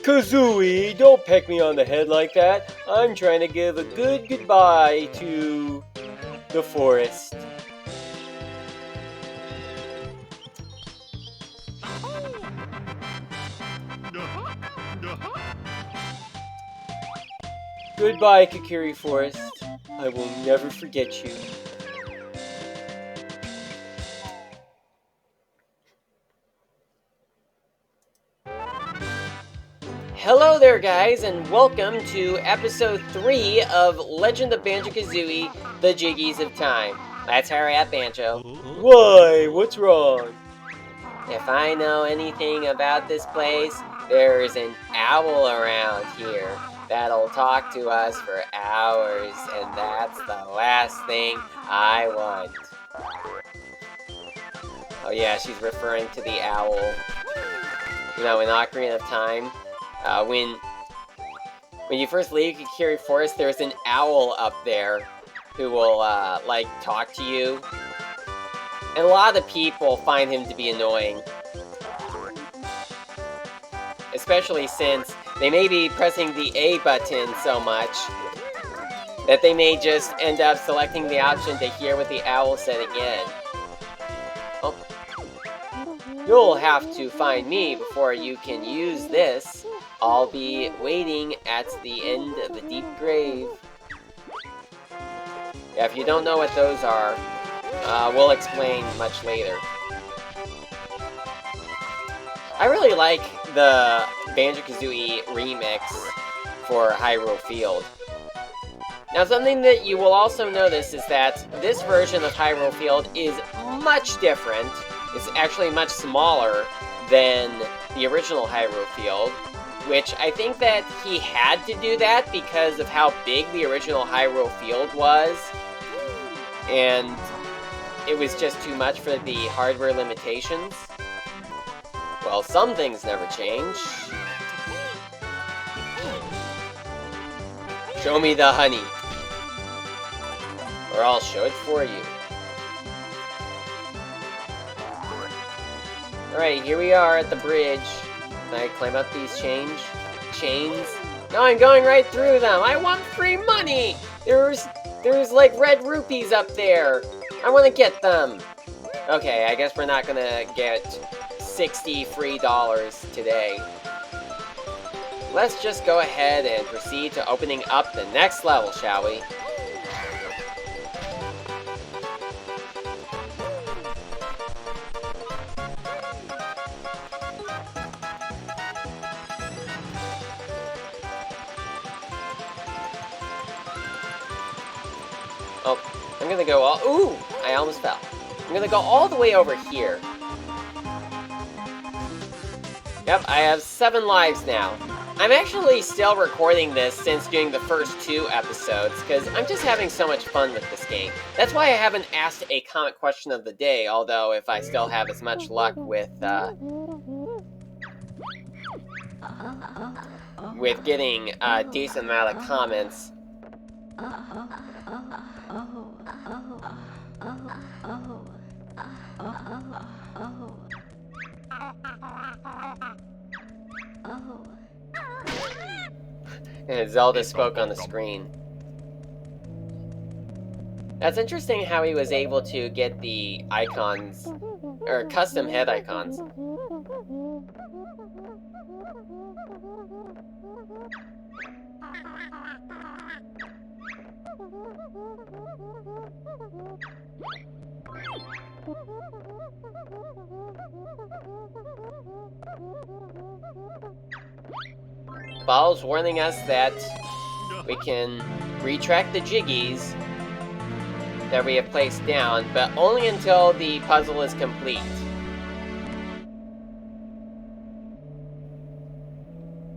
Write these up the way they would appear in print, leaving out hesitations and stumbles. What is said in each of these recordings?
Kazooie, don't peck me on the head like that. I'm trying to give a good goodbye to the forest. Goodbye, Kakiri Forest. I will never forget you. Hello there, guys, and welcome to episode 3 of Legend of Banjo-Kazooie, the Jiggies of Time. Let's hurry up, Banjo. Why? What's wrong? If I know anything about this place, there's an owl around here that'll talk to us for hours, and that's the last thing I want. Oh yeah, she's referring to the owl. You know, in Ocarina of Time, when you first leave Kakiri Forest, there's an owl up there who will, like, talk to you. And a lot of people find him to be annoying. Especially since they may be pressing the A button so much that they may just end up selecting the option to hear what the owl said again. Oh. You'll have to find me before you can use this. I'll be waiting at the end of the deep grave. Yeah, if you don't know what those are, we'll explain much later. I really like the Banjo-Kazooie remix for Hyrule Field. Now, something that you will also notice is that this version of Hyrule Field is much different. It's actually much smaller than the original Hyrule Field, which I think that he had to do that because of how big the original Hyrule Field was, and it was just too much for the hardware limitations. Well, some things never change. Show me the honey, or I'll show it for you. Alright, here we are at the bridge. Can I climb up these chains? No, I'm going right through them! I want free money! There's like red rupees up there! I want to get them! Okay, I guess we're not gonna get 60 free dollars today. Let's just go ahead and proceed to opening up the next level, shall we? Oh, I'm gonna go all— ooh! I almost fell. I'm gonna go all the way over here. Yep, I have 7 lives now. I'm actually still recording this since doing the first 2 episodes, because I'm just having so much fun with this game. That's why I haven't asked a comment question of the day, although if I still have as much luck with getting a decent amount of comments. And Zelda spoke on the screen. That's interesting how he was able to get the icons, or custom head icons. Ball's warning us that we can retract the Jiggies that we have placed down, but only until the puzzle is complete.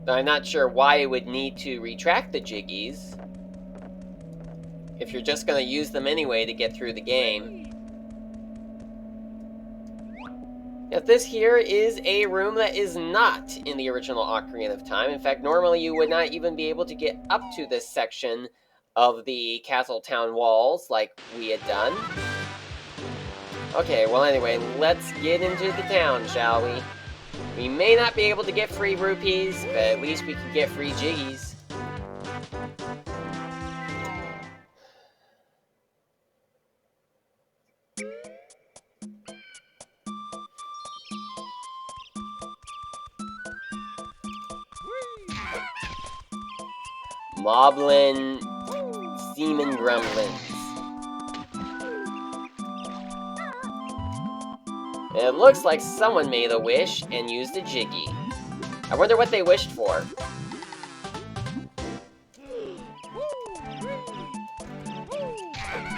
So I'm not sure why it would need to retract the Jiggies if you're just going to use them anyway to get through the game. Yet this here is a room that is not in the original Ocarina of Time. In fact, normally you would not even be able to get up to this section of the castle town walls like we had done. Okay, well anyway, let's get into the town, shall we? We may not be able to get free rupees, but at least we can get free Jiggies. Moblin Seaman Gremlins. It looks like someone made a wish and used a Jiggy. I wonder what they wished for.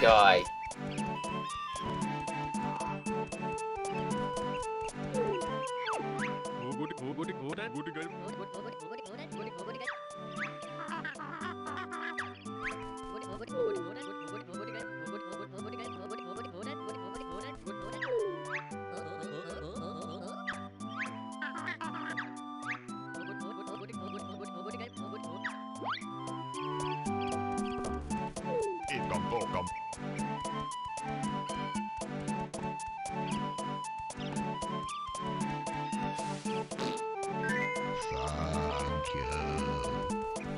Die.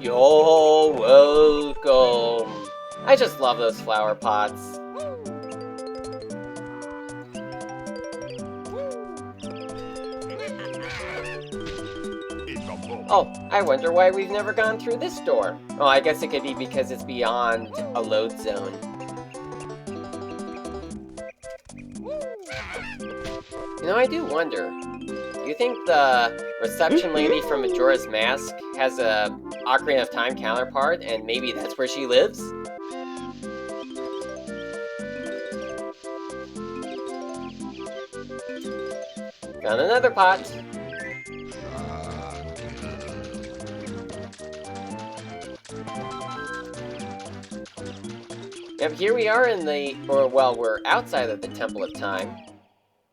You're welcome. I just love those flower pots. Oh, I wonder why we've never gone through this door. Oh, I guess it could be because it's beyond a load zone. You know, I do wonder. Do you think the reception lady from Majora's Mask has a Ocarina of Time counterpart, and maybe that's where she lives? Found another pot. Yep, here we are in the, we're outside of the Temple of Time.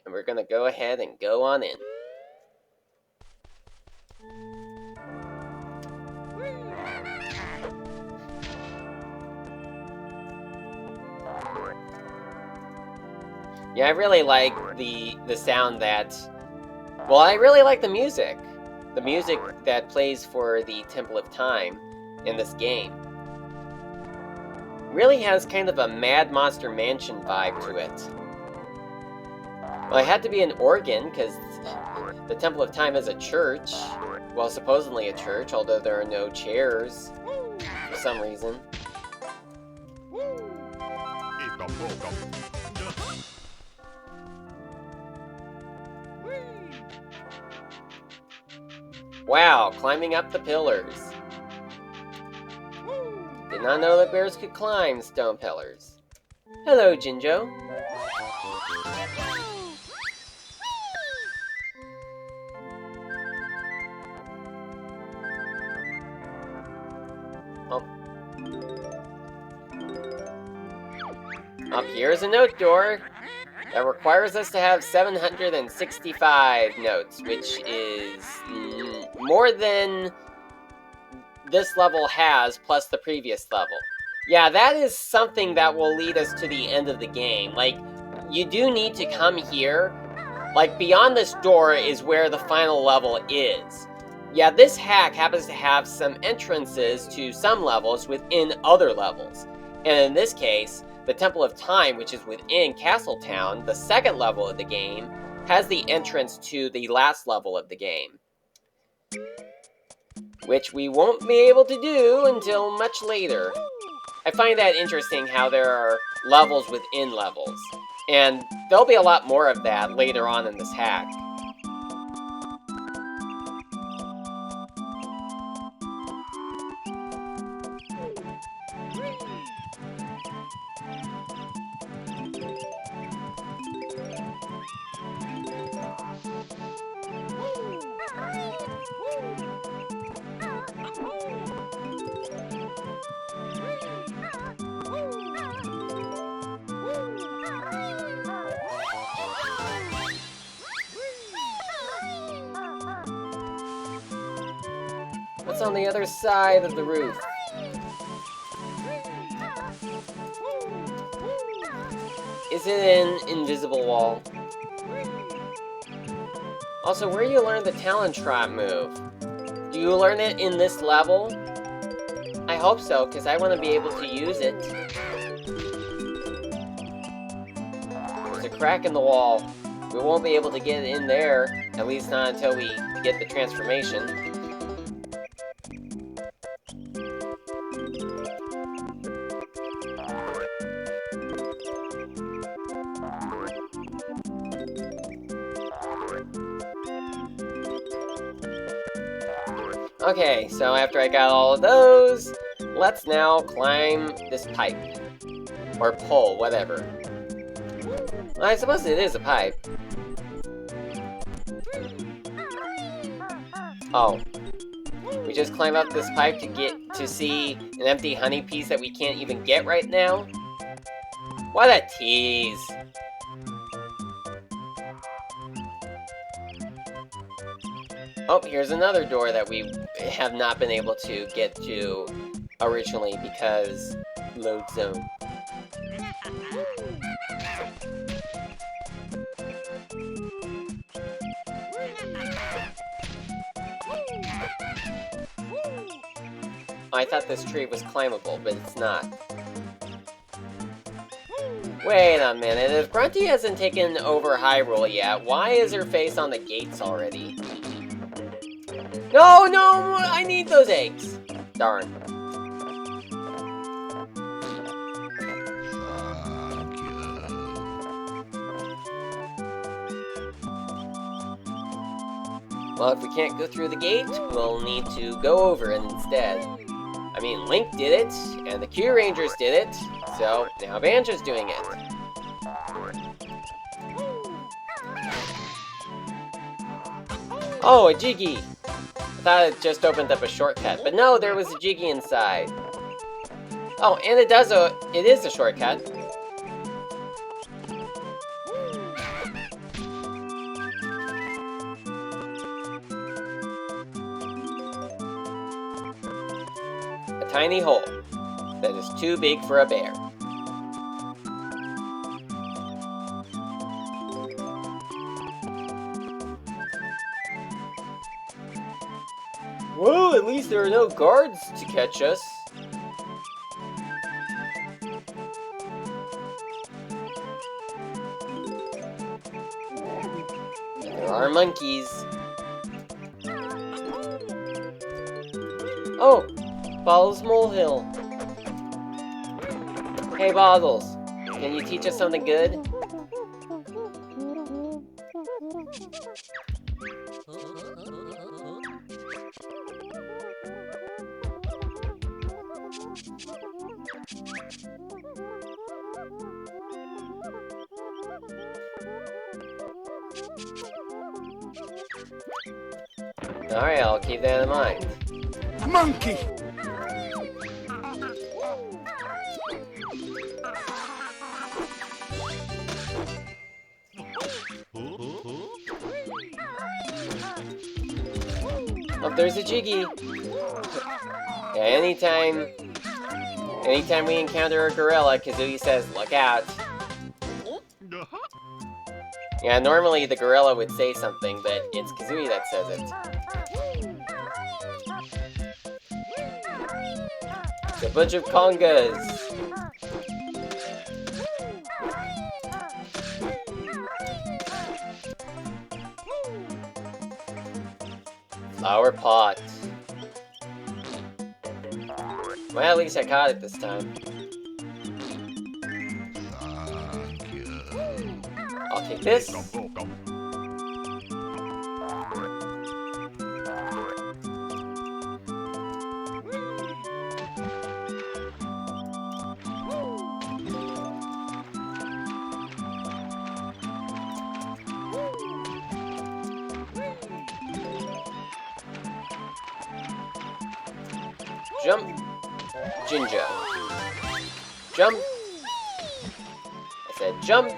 And we're gonna go ahead and go on in. Yeah, I really like the sound that... Well, I really like the music. The music that plays for the Temple of Time in this game. Really has kind of a Mad Monster Mansion vibe to it. Well, it had to be an organ, because the Temple of Time is a church. Well, supposedly a church, although there are no chairs for some reason. Wow, climbing up the pillars. Did not know that bears could climb stone pillars. Hello, Jinjo. Up here is a note door that requires us to have 765 notes, which is more than this level has, plus the previous level. Yeah, that is something that will lead us to the end of the game. Like, you do need to come here. Like, beyond this door is where the final level is. Yeah, this hack happens to have some entrances to some levels within other levels. And in this case, the Temple of Time, which is within Castletown, the second level of the game, has the entrance to the last level of the game. Which we won't be able to do until much later. I find that interesting how there are levels within levels. And there'll be a lot more of that later on in this hack. What's on the other side of the roof? Is it an invisible wall? Also, where do you learn the Talon Trot move? Do you learn it in this level? I hope so, because I want to be able to use it. There's a crack in the wall. We won't be able to get in there, at least not until we get the transformation. Okay, so after I got all of those, let's now climb this pipe. Or pole, whatever. Well, I suppose it is a pipe. Oh. We just climb up this pipe to see an empty honey piece that we can't even get right now? What a tease! Oh, here's another door that we have not been able to get to originally because load zone. I thought this tree was climbable, but it's not. Wait a minute, if Grunty hasn't taken over Hyrule yet, why is her face on the gates already? No, no, I need those eggs! Darn. Well, if we can't go through the gate, we'll need to go over it instead. I mean, Link did it, and the Q Rangers did it, so now Banjo's doing it. Oh, a Jiggy! I thought it just opened up a shortcut, but no, there was a Jiggy inside. Oh, and it is a shortcut. A tiny hole that is too big for a bear. Well, at least there are no guards to catch us. There are monkeys. Oh, Bottles Molehill. Hey, Bottles, can you teach us something good? Alright, I'll keep that in mind. Monkey! Oh, there's a Jiggy! Yeah, anytime we encounter a gorilla, Kazooie says, "Look out." Yeah, normally the gorilla would say something, but it's Kazooie that says it. It's a bunch of congas. Flower pot. Well, at least I caught it this time. I'll take this. Jump, Ginger. Jump. I said jump,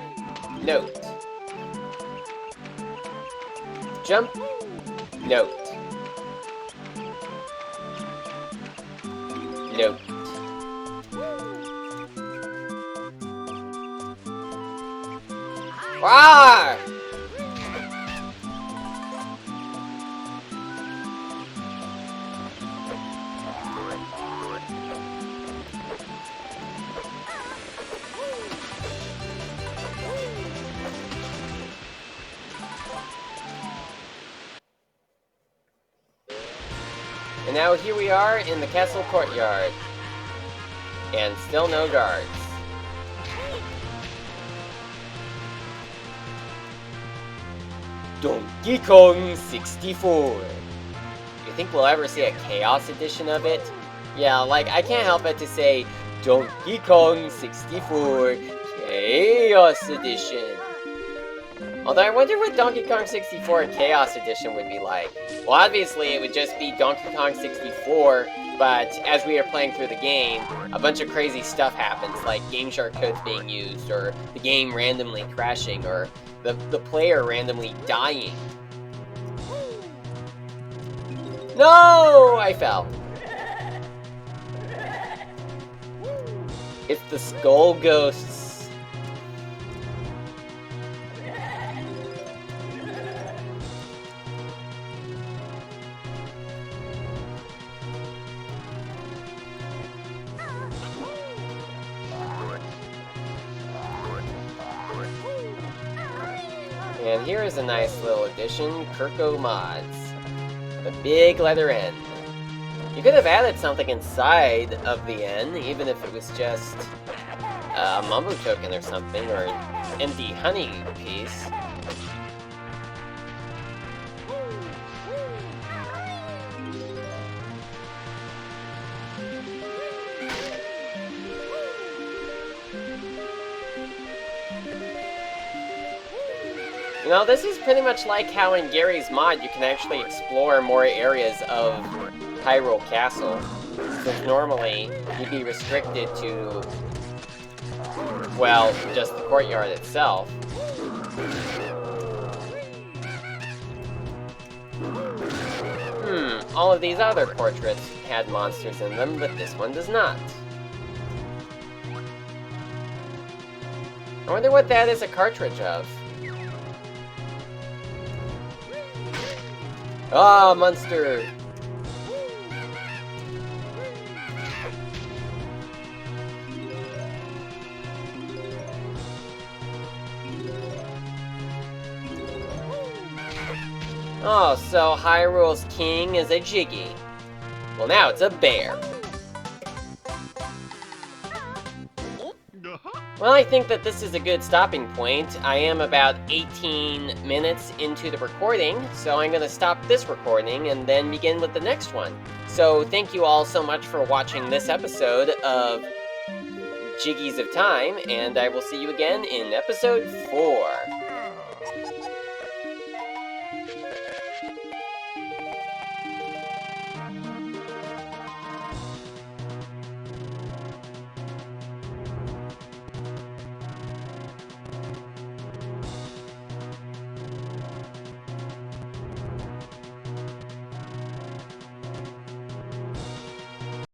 note. Jump, note. Note. Ah! And now here we are in the castle courtyard. And still no guards. Donkey Kong 64. You think we'll ever see a Chaos edition of it? Yeah, like, I can't help but to say Donkey Kong 64 Chaos Edition. Although I wonder what Donkey Kong 64 Chaos Edition would be like. Well, obviously it would just be Donkey Kong 64, but as we are playing through the game, a bunch of crazy stuff happens, like Game Shark codes being used, or the game randomly crashing, or the player randomly dying. No! I fell. It's the Skull Ghosts. And here is a nice little addition, Kirko Mods. The big letter N. You could have added something inside of the N, even if it was just a Mumbo token or something, or an empty honey piece. You know, this is pretty much like how in Garry's mod you can actually explore more areas of Hyrule Castle. Since normally you'd be restricted to, well, just the courtyard itself. All of these other portraits had monsters in them, but this one does not. I wonder what that is a cartridge of. Ah, monster! Oh, so Hyrule's king is a Jiggy. Well, now it's a bear. Well, I think that this is a good stopping point. I am about 18 minutes into the recording, so I'm going to stop this recording and then begin with the next one. So thank you all so much for watching this episode of Jiggies of Time, and I will see you again in episode 4.